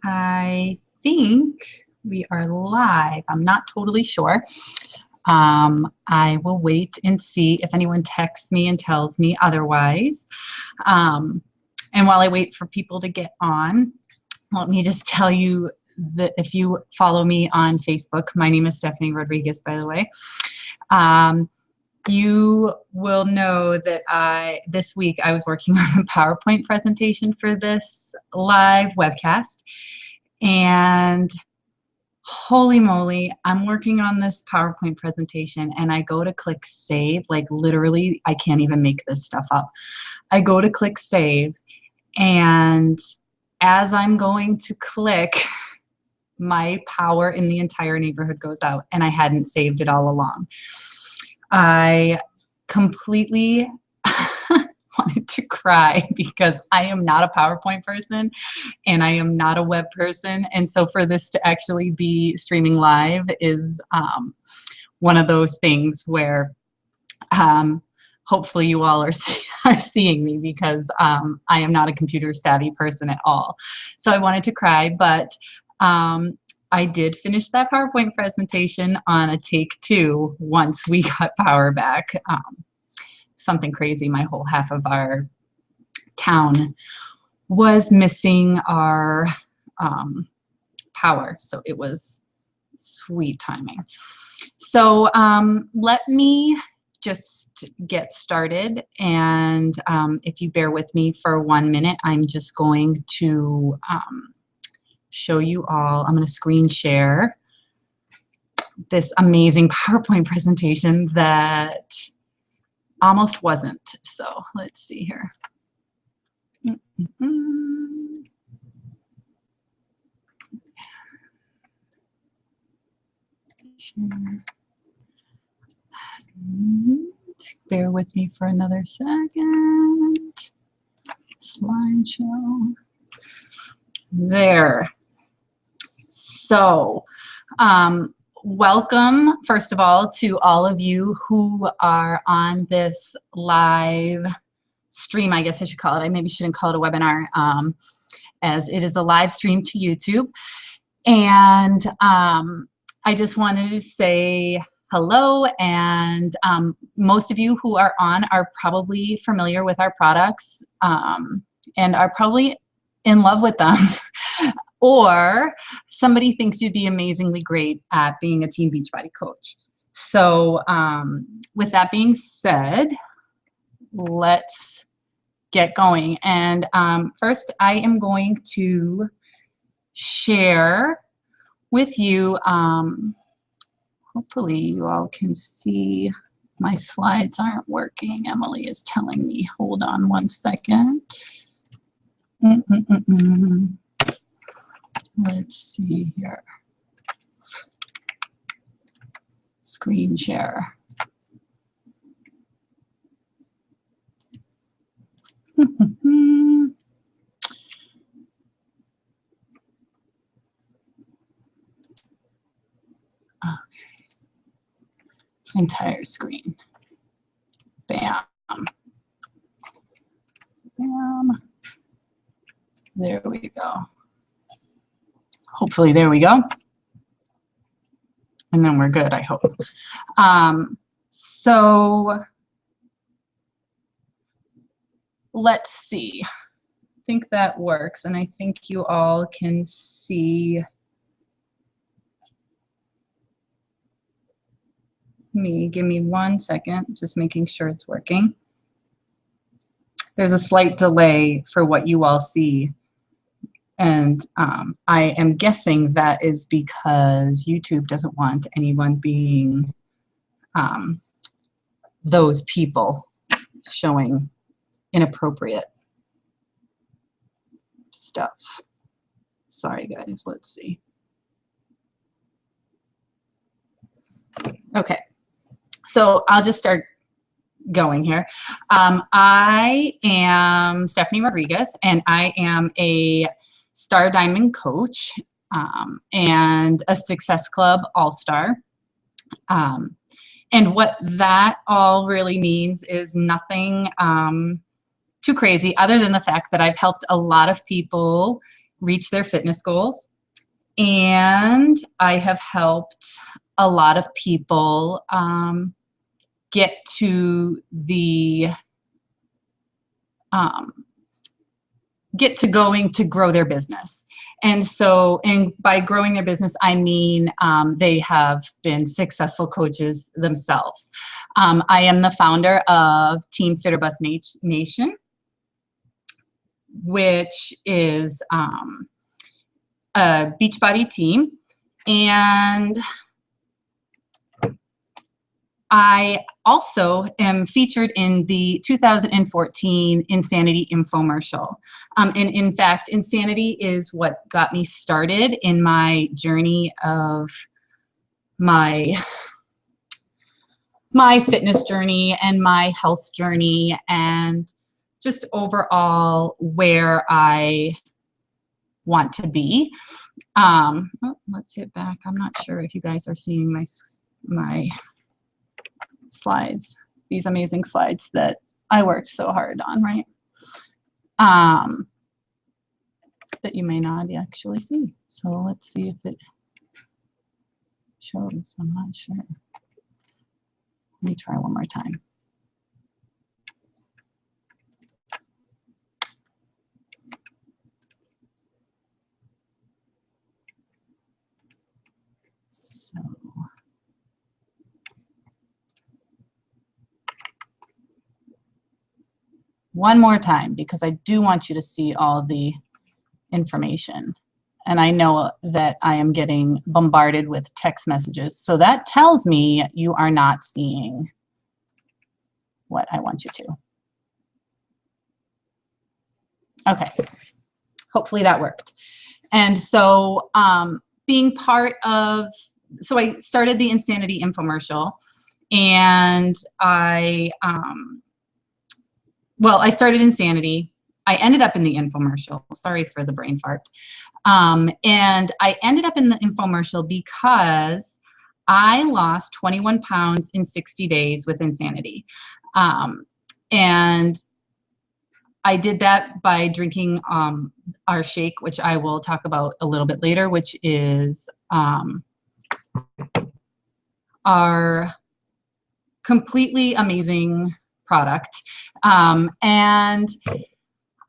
I think we are live. I'm not totally sure. I will wait and see if anyone texts me and tells me otherwise. And while I wait for people to get on, let me just tell you that if you follow me on Facebook, my name is Stephanie Rodriguez, by the way. You will know that this week I was working on a PowerPoint presentation for this live webcast, and holy moly, I'm working on this PowerPoint presentation and I go to click save, like literally I can't even make this stuff up. I go to click save, and as I'm going to click, my power in the entire neighborhood goes out, and I hadn't saved it all along. I completely wanted to cry because I am not a PowerPoint person and I am not a web person. And so for this to actually be streaming live is one of those things where hopefully you all are seeing me, because I am not a computer savvy person at all. So I wanted to cry, but I did finish that PowerPoint presentation on a take 2 once we got power back. Something crazy, my whole half of our town was missing our power, so it was sweet timing. So let me just get started, and if you bear with me for 1 minute, I'm just going to show you all. I'm going to screen share this amazing PowerPoint presentation that almost wasn't. So let's see here. Bear with me for another second. Slideshow. There. So, welcome, first of all, to all of you who are on this live stream, I guess I should call it. I maybe shouldn't call it a webinar, as it is a live stream to YouTube. And I just wanted to say hello, and most of you who are on are probably familiar with our products and are probably in love with them. Or somebody thinks you'd be amazingly great at being a teen Beachbody coach. So with that being said, let's get going. And first, I am going to share with you, hopefully you all can see. My slides aren't working. Emily is telling me, hold on 1 second. Let's see here. Screen share. Okay. Entire screen. Bam. Bam. There we go. Hopefully, there we go. And then we're good, I hope. So let's see. I think that works, and I think you all can see me. Give me 1 second, just making sure it's working. There's a slight delay for what you all see. And I am guessing that is because YouTube doesn't want anyone being those people showing inappropriate stuff. Sorry, guys. Let's see. Okay. So I'll just start going here. I am Stephanie Rodriguez, and I am a Star Diamond coach and a Success Club All-Star. And what that all really means is nothing too crazy, other than the fact that I've helped a lot of people reach their fitness goals. And I have helped a lot of people get to going to grow their business. And so, and by growing their business, I mean they have been successful coaches themselves. I am the founder of Team Fitter Bus Nation, which is a Beachbody team. And I also am featured in the 2014 Insanity infomercial. And in fact, Insanity is what got me started in my journey of my fitness journey and my health journey, and just overall where I want to be. Let's hit back. I'm not sure if you guys are seeing my slides, these amazing slides that I worked so hard on, right? That you may not actually see. So let's see if it shows. I'm not sure. Let me try one more time. So one more time, because I do want you to see all the information. And I know that I am getting bombarded with text messages. So that tells me you are not seeing what I want you to. Okay, hopefully that worked. And so being part of, so I started the Insanity infomercial, and I started Insanity. I ended up in the infomercial. Sorry for the brain fart. And I ended up in the infomercial because I lost 21 pounds in 60 days with Insanity. And I did that by drinking our shake, which I will talk about a little bit later, which is our completely amazing product. And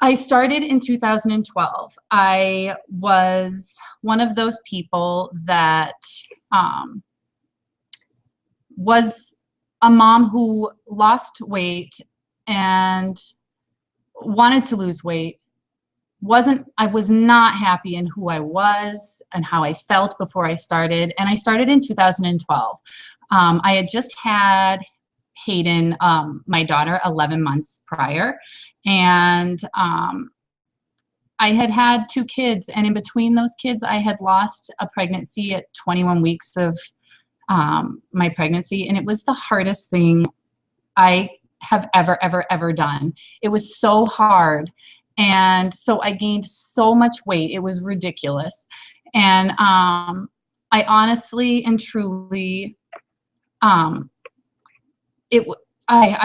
I started in 2012. I was one of those people that was a mom who lost weight and wanted to lose weight. I was not happy in who I was and how I felt before I started. And I started in 2012. I had just had Hayden, my daughter, 11 months prior. And I had had 2 kids. And in between those kids, I had lost a pregnancy at 21 weeks of my pregnancy. And it was the hardest thing I have ever done. It was so hard. And so I gained so much weight. It was ridiculous. And I honestly and truly, I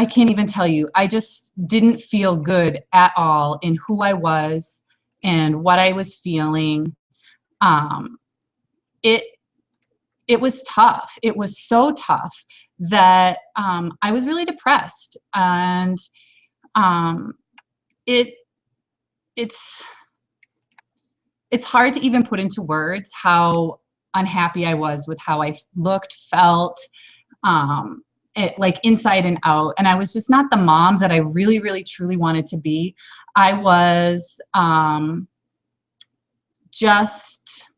can't even tell you, I just didn't feel good at all in who I was and what I was feeling. It was tough. It was so tough that I was really depressed. And it's hard to even put into words how unhappy I was with how I looked, felt, like inside and out. And I was just not the mom that I really, really, truly wanted to be. I was just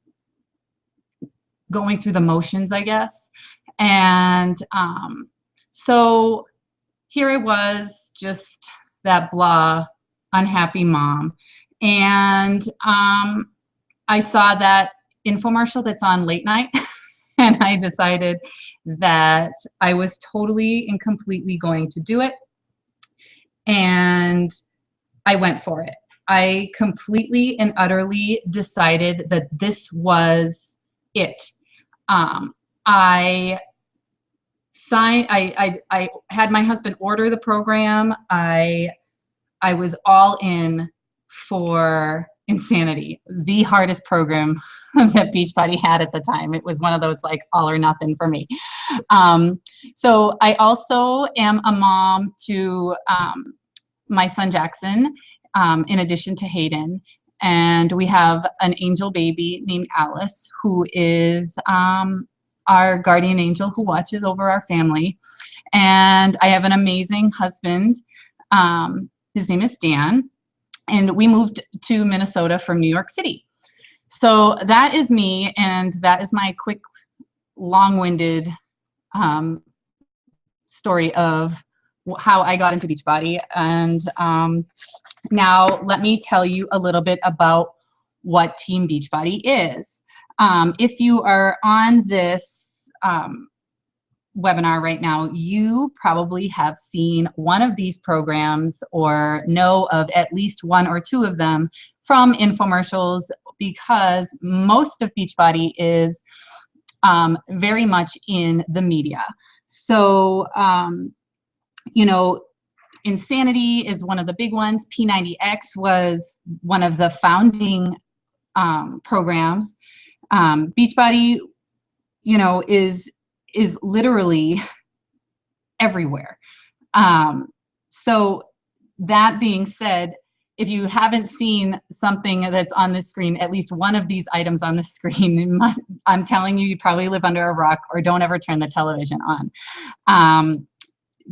going through the motions, I guess. And so here I was, just that blah, unhappy mom. And I saw that infomercial that's on late night. And I decided that I was totally and completely going to do it. And I went for it. I completely and utterly decided that this was it. I had my husband order the program. I was all in for insanity, the hardest program that Beachbody had at the time. It was one of those like all or nothing for me. So I also am a mom to my son Jackson, in addition to Hayden. And we have an angel baby named Alice, who is our guardian angel who watches over our family. And I have an amazing husband. His name is Dan. And we moved to Minnesota from New York City. So that is me, and that is my quick, long-winded story of how I got into Beachbody. And now let me tell you a little bit about what Team Beachbody is. If you are on this webinar right now, you probably have seen one of these programs or know of at least one or two of them from infomercials, because most of Beachbody is very much in the media. So, you know, Insanity is one of the big ones. P90X was one of the founding programs. Beachbody, you know, is literally everywhere. So that being said, if you haven't seen something that's on the screen, at least one of these items on the screen, I'm telling you, you probably live under a rock or don't ever turn the television on,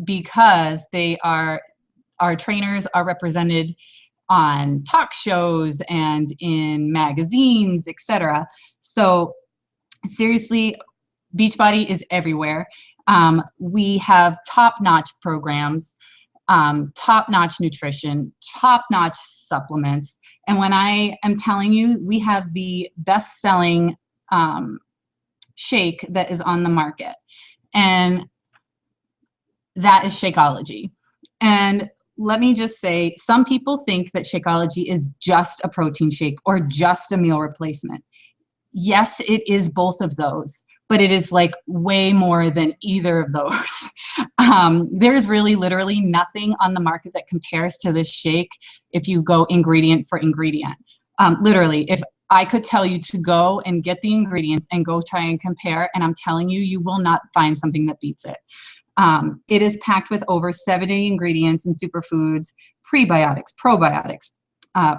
because our trainers are represented on talk shows and in magazines, etc. So seriously, Beachbody is everywhere. We have top-notch programs, top-notch nutrition, top-notch supplements. And when I am telling you, we have the best-selling shake that is on the market. And that is Shakeology. And let me just say, some people think that Shakeology is just a protein shake or just a meal replacement. Yes, it is both of those, but it is like way more than either of those. There's really literally nothing on the market that compares to this shake if you go ingredient for ingredient. Literally, if I could tell you to go and get the ingredients and go try and compare, and I'm telling you, you will not find something that beats it. It is packed with over 70 ingredients and superfoods, prebiotics, probiotics,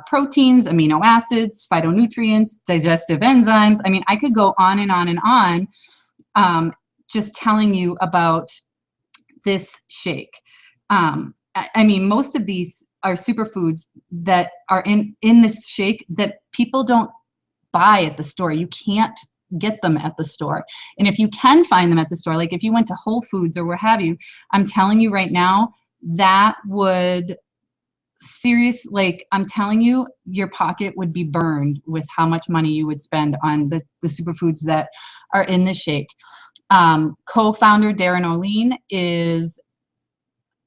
proteins, amino acids, phytonutrients, digestive enzymes. I mean, I could go on and on and on, just telling you about this shake. I mean, most of these are superfoods that are in this shake that people don't buy at the store. You can't get them at the store. And if you can find them at the store, like if you went to Whole Foods or what have you, I'm telling you right now, that would I'm telling you, your pocket would be burned with how much money you would spend on the superfoods that are in the shake. Co-founder Darren O'Lean is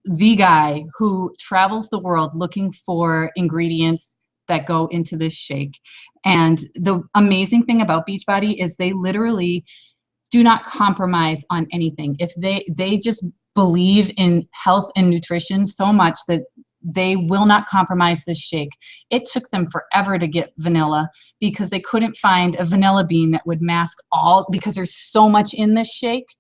the guy who travels the world looking for ingredients that go into this shake. And the amazing thing about Beachbody is they literally do not compromise on anything. If they just believe in health and nutrition so much that they will not compromise this shake. It took them forever to get vanilla because they couldn't find a vanilla bean that would mask all, because there's so much in this shake.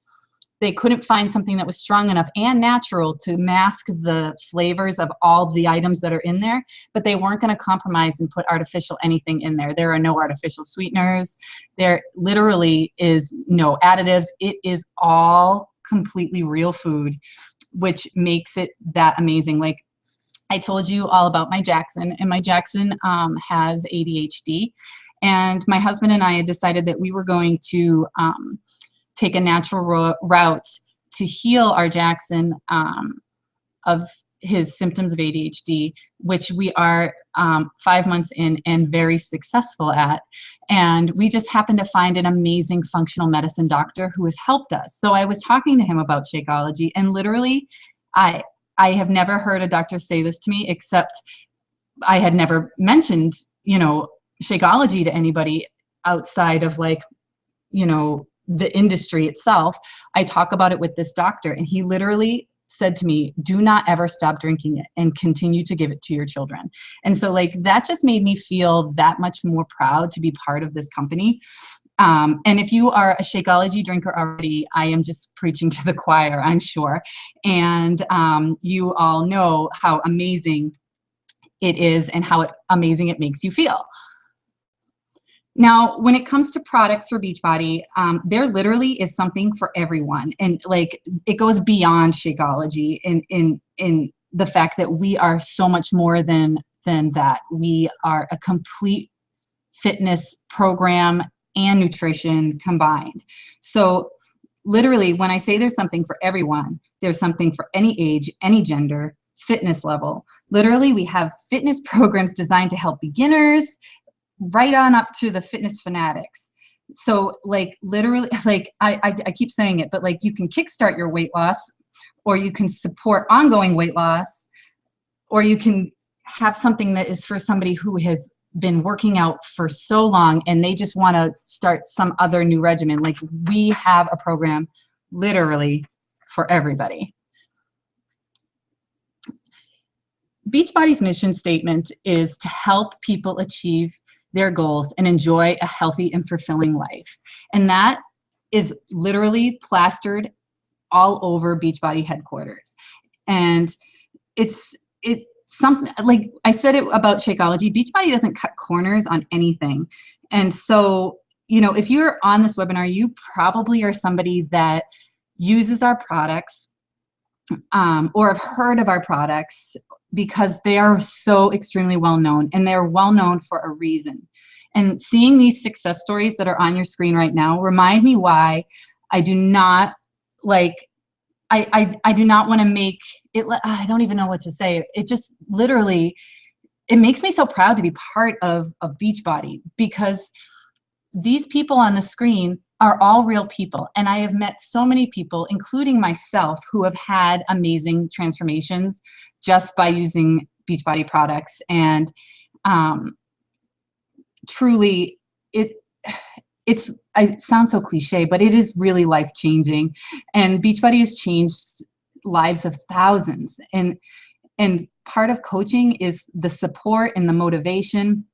They couldn't find something that was strong enough and natural to mask the flavors of all the items that are in there, but they weren't going to compromise and put artificial anything in there. There are no artificial sweeteners. There literally is no additives. It is all completely real food, which makes it that amazing. Like I told you all about my Jackson, and my Jackson has ADHD, and my husband and I had decided that we were going to take a natural route to heal our Jackson of his symptoms of ADHD, which we are 5 months in and very successful at. And we just happened to find an amazing functional medicine doctor who has helped us. So I was talking to him about Shakeology, and literally I have never heard a doctor say this to me, except I had never mentioned, Shakeology to anybody outside of like, the industry itself. I talk about it with this doctor, and he literally said to me, do not ever stop drinking it and continue to give it to your children. And so like that just made me feel that much more proud to be part of this company. And if you are a Shakeology drinker already, I am just preaching to the choir, I'm sure. And you all know how amazing it is and how amazing it makes you feel. Now, when it comes to products for Beachbody, there literally is something for everyone. And like, it goes beyond Shakeology in the fact that we are so much more than that. We are a complete fitness program and nutrition combined. So literally, when I say there's something for everyone, there's something for any age, any gender, fitness level. Literally, we have fitness programs designed to help beginners, right on up to the fitness fanatics. So like literally, like I keep saying it, but like you can kickstart your weight loss, or you can support ongoing weight loss, or you can have something that is for somebody who has been working out for so long and they just want to start some other new regimen. Like we have a program literally for everybody. Beachbody's mission statement is to help people achieve their goals and enjoy a healthy and fulfilling life. And that is literally plastered all over Beachbody headquarters. And it's something like I said it about Shakeology. Beachbody doesn't cut corners on anything. And so, you know, if you're on this webinar, you probably are somebody that uses our products or have heard of our products because they are so extremely well known, and they're well known for a reason. And seeing these success stories that are on your screen right now remind me why I do not like I do not want to make it, I don't even know what to say. It just literally, it makes me so proud to be part of Beachbody, because these people on the screen are all real people. And I have met so many people, including myself, who have had amazing transformations just by using Beachbody products. And truly, it sounds so cliche, but it is really life-changing. And Beachbody has changed lives of thousands. And part of coaching is the support and the motivation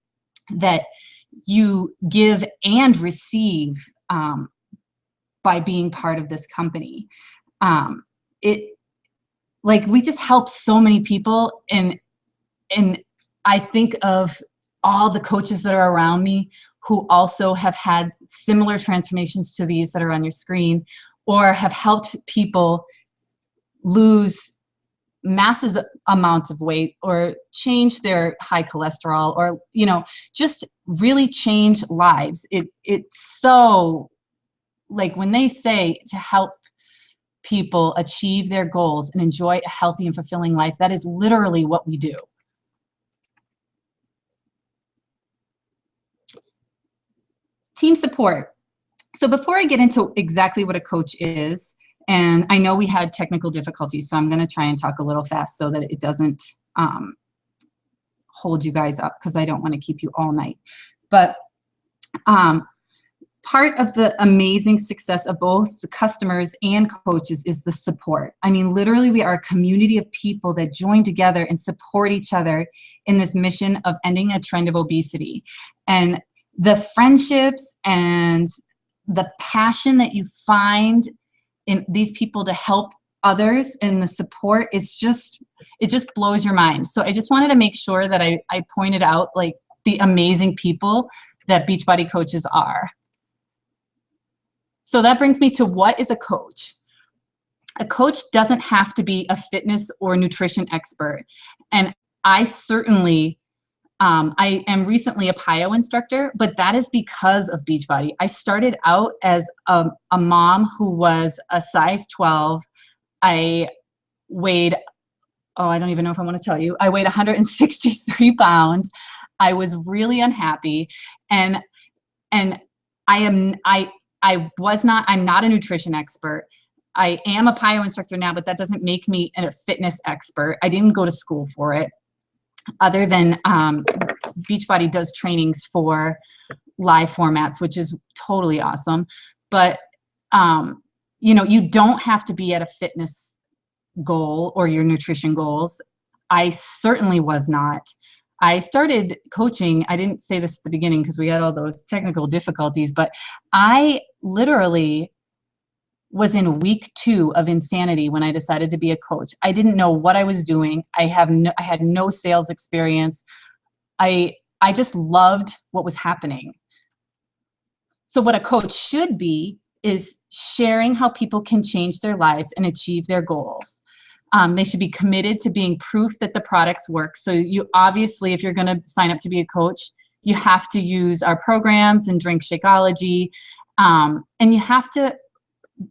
that you give and receive by being part of this company. We just help so many people. And I think of all the coaches that are around me who also have had similar transformations to these that are on your screen, or have helped people lose massive amounts of weight, or change their high cholesterol, or, you know, just really change lives. It's so, like, when they say to help people achieve their goals and enjoy a healthy and fulfilling life, that is literally what we do. Team support. So before I get into exactly what a coach is, and I know we had technical difficulties, so I'm going to try and talk a little fast so that it doesn't hold you guys up, because I don't want to keep you all night. But part of the amazing success of both the customers and coaches is the support. I mean, literally, we are a community of people that join together and support each other in this mission of ending a trend of obesity. And the friendships and the passion that you find in these people to help others, and the support, it just blows your mind. So I just wanted to make sure that I pointed out, like, the amazing people that Beachbody coaches are. So that brings me to, what is a coach? A coach doesn't have to be a fitness or nutrition expert. And I certainly, I am recently a PiYo instructor, but that is because of Beachbody. I started out as a mom who was a size 12. I weighed, I don't even know if I want to tell you. I weighed 163 pounds. I was really unhappy. And I'm not a nutrition expert. I am a PiYo instructor now, but that doesn't make me a fitness expert. I didn't go to school for it, other than Beachbody does trainings for live formats, which is totally awesome. But You know, you don't have to be at a fitness goal or your nutrition goals. I certainly was not. I started coaching. I didn't say this at the beginning because we had all those technical difficulties, but I literally was in week 2 of insanity when I decided to be a coach. I didn't know what I was doing. I had no sales experience. I just loved what was happening. So what a coach should be is sharing how people can change their lives and achieve their goals. They should be committed to being proof that the products work. So you obviously, if you're going to sign up to be a coach, you have to use our programs and drink Shakeology. And you have to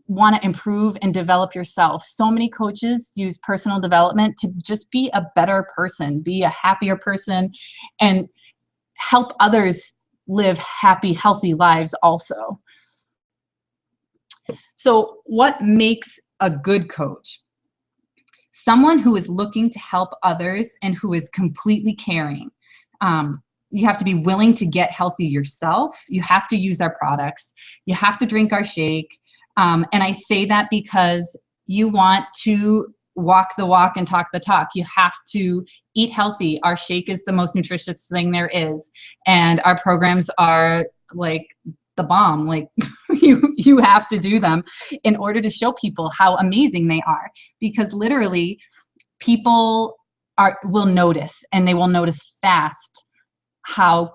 want to improve and develop yourself. So many coaches use personal development to just be a better person, be a happier person, and help others live happy, healthy lives also. So what makes a good coach? Someone who is looking to help others and who is completely caring. You have to be willing to get healthy yourself. You have to use our products. You have to drink our shake. And I say that because you want to walk the walk and talk the talk. You have to eat healthy. Our shake is the most nutritious thing there is. And our programs are like the bomb. Like you have to do them in order to show people how amazing they are, because literally people will notice, and they will notice fast how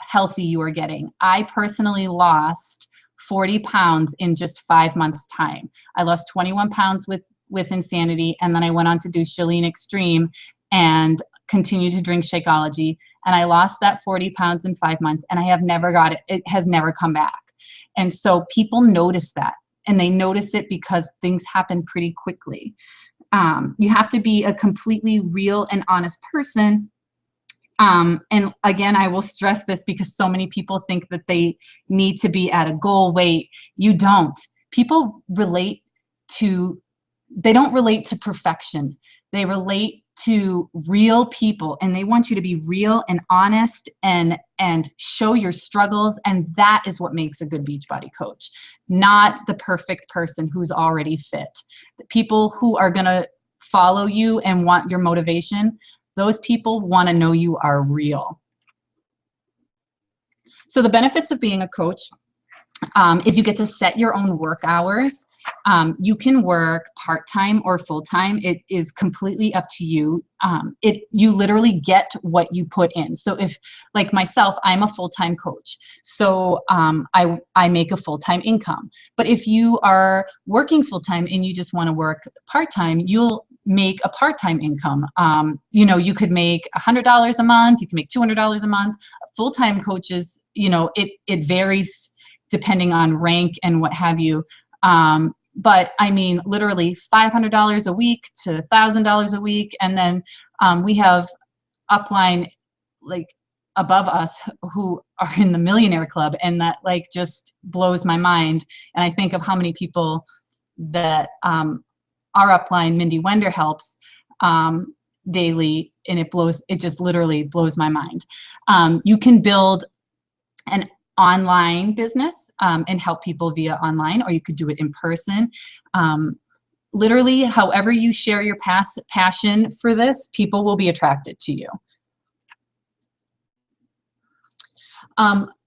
healthy you are getting. I personally lost 40 pounds in just 5 months time. I lost 21 pounds with Insanity, and then I went on to do Chalene Extreme and continued to drink Shakeology, and I lost that 40 pounds in 5 months, and I have never got it. It has never come back. And so people notice that, and they notice it because things happen pretty quickly. You have to be a completely real and honest person. And again, I will stress this because so many people think that they need to be at a goal weight. You don't. People they don't relate to perfection. They relate to real people, and they want you to be real and honest and show your struggles. And that is what makes a good Beachbody coach, not the perfect person who's already fit. The people who are going to follow you and want your motivation, those people want to know you are real. So the benefits of being a coach is you get to set your own work hours. You can work part-time or full-time. It is completely up to you. You literally get what you put in. So if, like myself, I'm a full-time coach, so I make a full-time income. But if you are working full-time and you just want to work part-time, you'll make a part-time income. You could make $100 a month. You can make $200 a month. Full-time coaches, it varies depending on rank and what have you. But I mean, literally $500 a week to $1,000 a week. And then we have upline like above us who are in the millionaire club. And that like just blows my mind. And I think of how many people that our upline, Mindy Wender, helps daily. And it just literally blows my mind. You can build an online business and help people via online, or you could do it in person. Literally, however you share your passion for this, people will be attracted to you.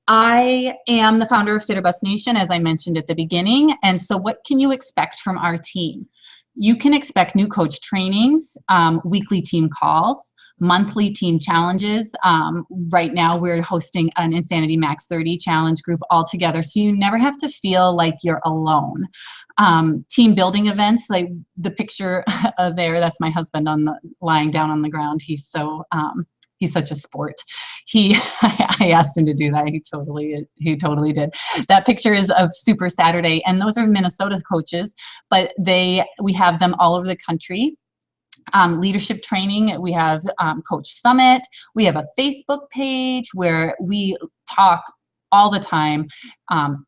I am the founder of Fitter Bus Nation, as I mentioned at the beginning. And so what can you expect from our team? You can expect new coach trainings, weekly team calls, monthly team challenges. Right now we're hosting an Insanity Max 30 challenge group all together, so you never have to feel like you're alone. Team building events, like the picture there, that's my husband lying down on the ground. He's such a sport. I asked him to do that. He totally did. That picture is of Super Saturday, and those are Minnesota coaches, but we have them all over the country. Leadership training. We have Coach Summit. We have a Facebook page where we talk all the time.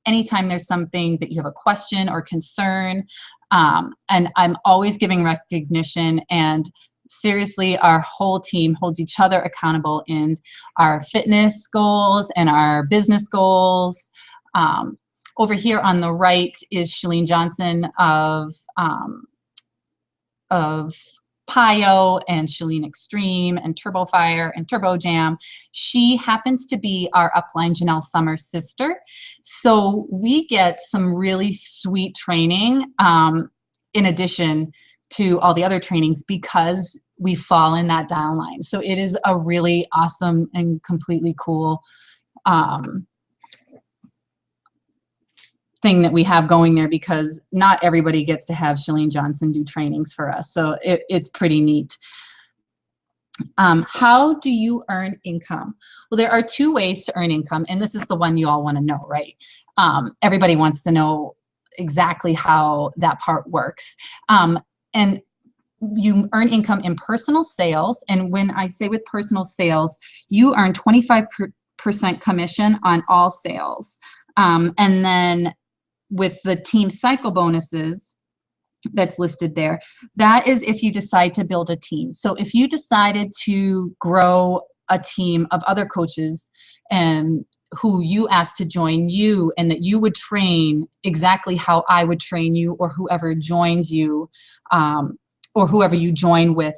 Anytime there's something that you have a question or concern, and I'm always giving recognition. And seriously, our whole team holds each other accountable in our fitness goals and our business goals. Over here on the right is Shalene Johnson of PiYo and Shalene Extreme and Turbo Fire and Turbo Jam. She happens to be our upline Janelle Summers' sister. So we get some really sweet training in addition to all the other trainings because we fall in that downline. So it is a really awesome and completely cool thing that we have going there, because not everybody gets to have Shalene Johnson do trainings for us. So it's pretty neat. How do you earn income? Well, there are two ways to earn income, and this is the one you all want to know, right? Everybody wants to know exactly how that part works. And you earn income in personal sales. And when I say with personal sales, you earn 25% commission on all sales. And then with the team cycle bonuses that's listed there, that is if you decide to build a team. So if you decided to grow a team of other coaches and who you asked to join you, and that you would train exactly how I would train you, or whoever joins you, or whoever you join with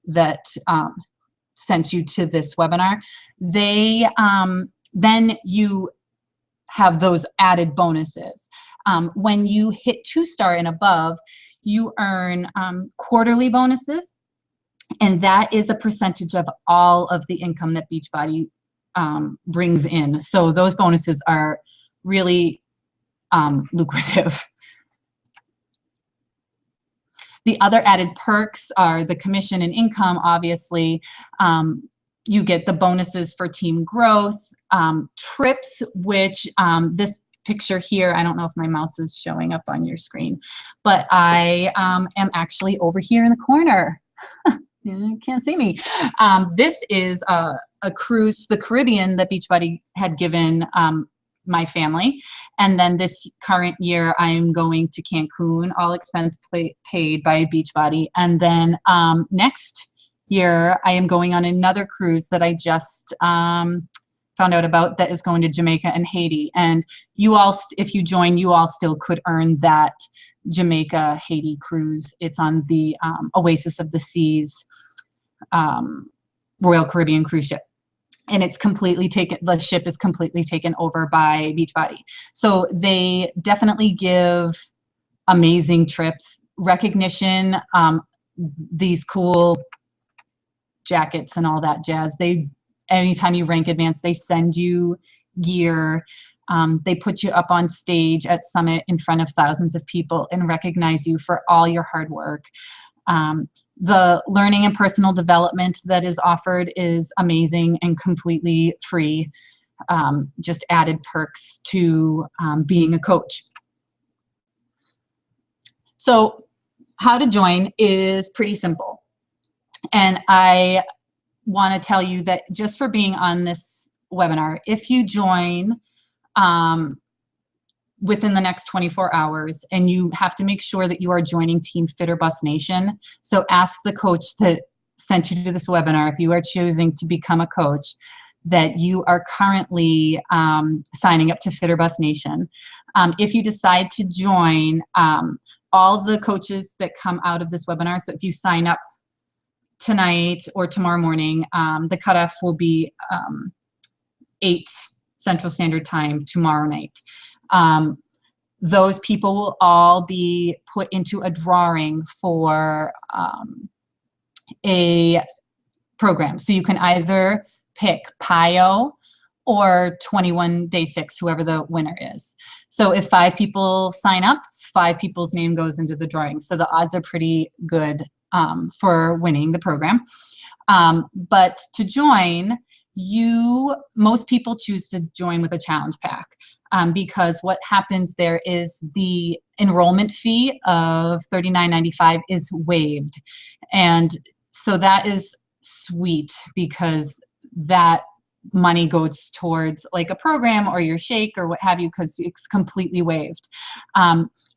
that sent you to this webinar, they then you have those added bonuses. When you hit 2-star and above, you earn quarterly bonuses, and that is a percentage of all of the income that Beachbody brings in. So those bonuses are really lucrative. The other added perks are the commission and income, obviously. You get the bonuses for team growth, trips, which this picture here, I don't know if my mouse is showing up on your screen, but I am actually over here in the corner. You can't see me. This is a cruise to the Caribbean that Beachbody had given my family. And then this current year, I'm going to Cancun, all expense paid by Beachbody. And then next year, I am going on another cruise that I just found out about, that is going to Jamaica and Haiti. And you all, if you join, you all still could earn that Jamaica Haiti cruise. It's on the Oasis of the Seas Royal Caribbean cruise ship. And it's completely taken, the ship is completely taken over by Beachbody. So they definitely give amazing trips, recognition, these cool jackets and all that jazz. Anytime you rank advanced, they send you gear. They put you up on stage at Summit in front of thousands of people and recognize you for all your hard work. The learning and personal development that is offered is amazing and completely free. Just added perks to being a coach. So how to join is pretty simple. And I want to tell you that just for being on this webinar, if you join within the next 24 hours, and you have to make sure that you are joining Team Fit or Bust Nation. So ask the coach that sent you to this webinar, if you are choosing to become a coach, that you are currently signing up to Fit or Bust Nation. If you decide to join, all the coaches that come out of this webinar, so if you sign up tonight or tomorrow morning, the cutoff will be 8 Central Standard Time tomorrow night. Those people will all be put into a drawing for a program. So you can either pick PiYo or 21-day fix, whoever the winner is. So if 5 people sign up, 5 people's name goes into the drawing. So the odds are pretty good for winning the program. But to join, most people choose to join with a challenge pack, because what happens there is the enrollment fee of $39.95 is waived. And so that is sweet, because that money goes towards like a program or your shake or what have you, because it's completely waived.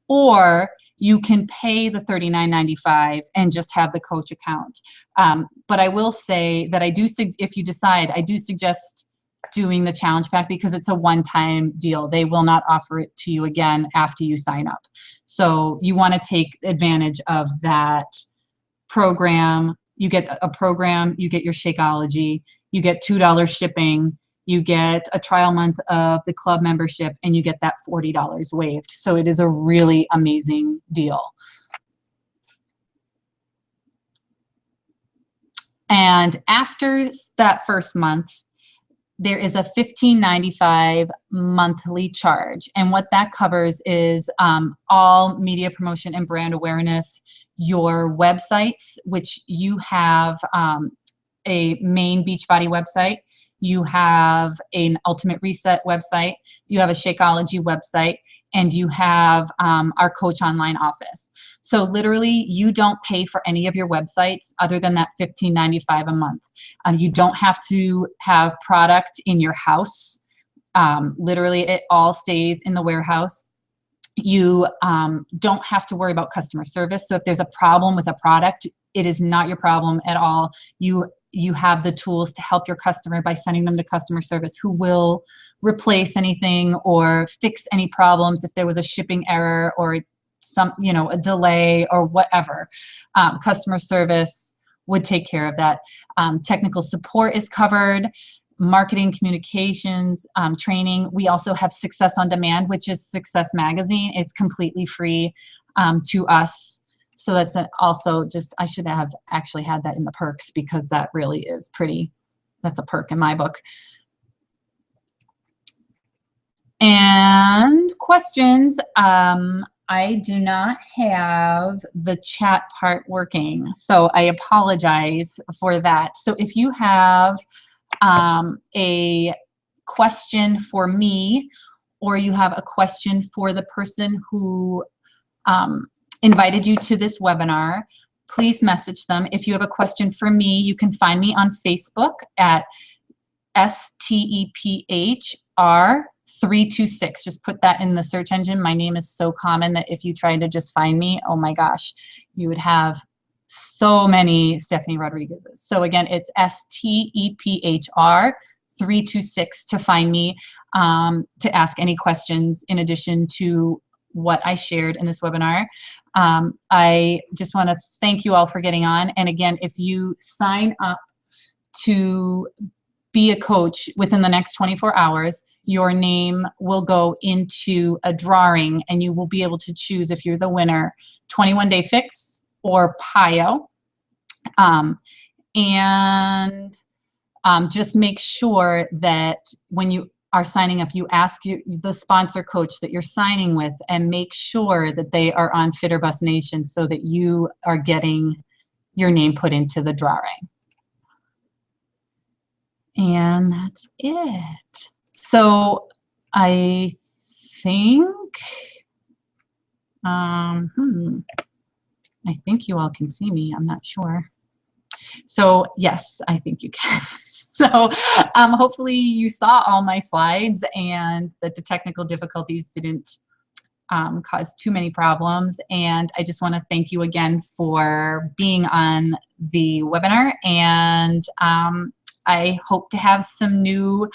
Or you can pay the $39.95 and just have the coach account. But I will say that if you decide, I do suggest doing the challenge pack because it's a one-time deal. They will not offer it to you again after you sign up. So you want to take advantage of that program. You get a program, you get your Shakeology, you get $2 shipping, you get a trial month of the club membership, and you get that $40 waived. So it is a really amazing deal. And after that first month, there is a $15.95 monthly charge. And what that covers is all media promotion and brand awareness, your websites, which you have a main Beachbody website, you have an Ultimate Reset website, you have a Shakeology website, and you have our Coach Online office. So literally, you don't pay for any of your websites other than that $15.95 a month. You don't have to have product in your house. Literally, it all stays in the warehouse. You don't have to worry about customer service. So if there's a problem with a product, it is not your problem at all. You have the tools to help your customer by sending them to customer service, who will replace anything or fix any problems if there was a shipping error or a delay or whatever. Customer service would take care of that. Technical support is covered. Marketing, communications, training. We also have Success on Demand, which is Success Magazine. It's completely free to us. So that's also I should have actually had that in the perks, because that really is that's a perk in my book. And questions. I do not have the chat part working, so I apologize for that. So if you have a question for me, or you have a question for the person who invited you to this webinar, please message them. If you have a question for me, you can find me on Facebook at STEPHR326. Just put that in the search engine. My name is so common that if you tried to just find me, oh my gosh, you would have so many Stephanie Rodriguez's. So again, it's STEPHR326 to find me, to ask any questions in addition to what I shared in this webinar. I just want to thank you all for getting on. And again, if you sign up to be a coach within the next 24 hours, your name will go into a drawing, and you will be able to choose if you're the winner, 21-day fix or PiYo. Just make sure that when you are signing up, you ask the sponsor coach that you're signing with, and make sure that they are on Fit or Bust Nation, so that you are getting your name put into the drawing. And that's it. So I think, I think you all can see me. I'm not sure. So yes, I think you can. So hopefully you saw all my slides, and that the technical difficulties didn't cause too many problems. And I just want to thank you again for being on the webinar. And I hope to have some new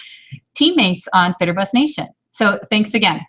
teammates on Fit or Bust Nation. So thanks again.